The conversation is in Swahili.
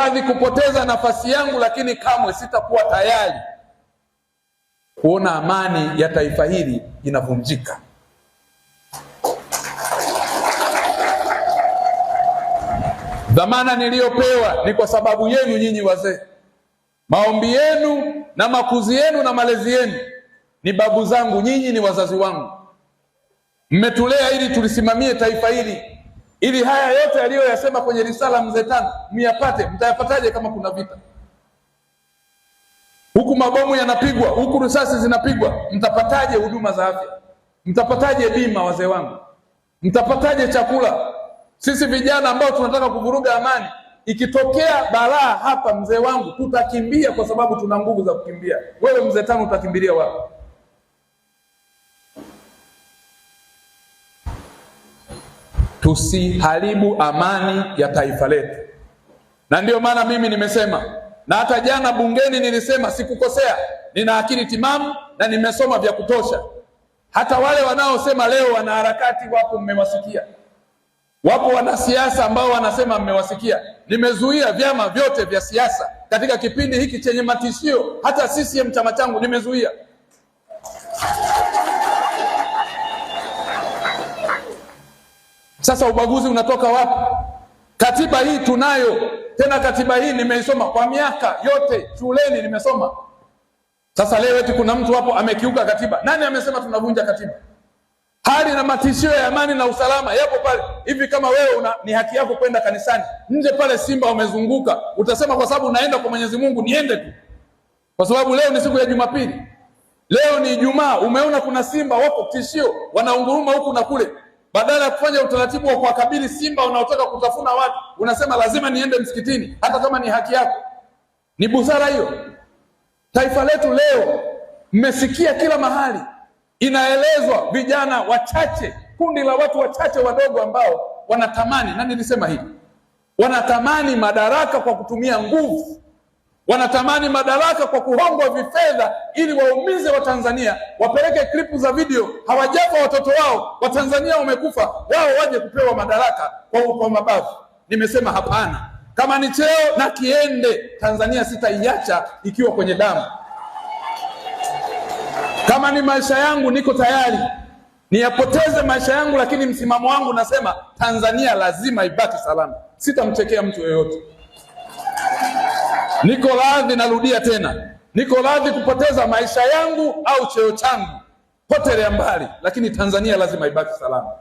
radhi kupoteza nafasi yangu, lakini kamwe sitakuwa tayari kuona amani ya taifa hili inavunjika. Dhamana niliyopewa ni kwa sababu yenu nyinyi wazee. Maombi yenu na makuzi yenu na malezi yenu ni babu zangu, nyinyi ni wazazi wangu. Mmetulea ili tulisimamie taifa hili, ili haya yote aliyoyasema kwenye risala mzee Tano miyapate. Mtayapataje kama kuna vita? Huku mabomu yanapigwa, huku risasi zinapigwa, mtapataje huduma za afya? Mtapataje bima, wazee wangu? Mtapataje chakula? Sisi vijana ambao tunataka kuvuruga amani, ikitokea balaa hapa, mzee wangu, tutakimbia kwa sababu tuna nguvu za kukimbia. Wewe mzee Tano utakimbilia wapi? Tusiharibu amani ya taifa letu. Na ndio maana mimi nimesema, na hata jana bungeni nilisema, sikukosea, nina akili timamu na nimesoma vya kutosha. Hata wale wanaosema leo wanaharakati wapo, mmewasikia. Wapo wanasiasa ambao wanasema mmewasikia. Nimezuia vyama vyote vya siasa katika kipindi hiki chenye matishio, hata CCM chama changu nimezuia. Sasa ubaguzi unatoka wapi? Katiba hii tunayo, tena katiba hii nimeisoma kwa miaka yote, shuleni nimesoma. Sasa leo eti kuna mtu hapo amekiuka katiba. Nani amesema tunavunja katiba? Hali na matishio ya amani na usalama yapo pale. Hivi kama wewe ni haki yako kwenda kanisani, nje pale simba wamezunguka, utasema kwa sababu naenda kwa Mwenyezi Mungu niende tu? Kwa sababu leo ni siku ya Jumapili, leo ni Ijumaa, umeona kuna simba wako tishio, wanaunguruma huku na kule. Badala ya kufanya utaratibu wa kuwakabili simba wanaotaka kutafuna watu, unasema lazima niende msikitini hata kama ni haki yako. Ni busara hiyo? Taifa letu leo mmesikia kila mahali inaelezwa vijana wachache, kundi la watu wachache wadogo ambao wanatamani, na nilisema hivi, wanatamani madaraka kwa kutumia nguvu, wanatamani madaraka kwa kuhongwa vifedha ili waumize wa Tanzania, wapeleke klipu za video, hawajafa watoto wao, wa Tanzania wamekufa, wao waje kupewa madaraka kwa mabavu. Nimesema hapana. Kama ni cheo na kiende, Tanzania sitaiacha ikiwa kwenye damu. Kama ni maisha yangu, niko tayari niyapoteze maisha yangu, lakini msimamo wangu nasema Tanzania lazima ibaki salama. Sitamchekea mtu yoyote. Niko radhi, narudia tena, niko radhi kupoteza maisha yangu au cheo changu, potelea mbali, lakini Tanzania lazima ibaki salama.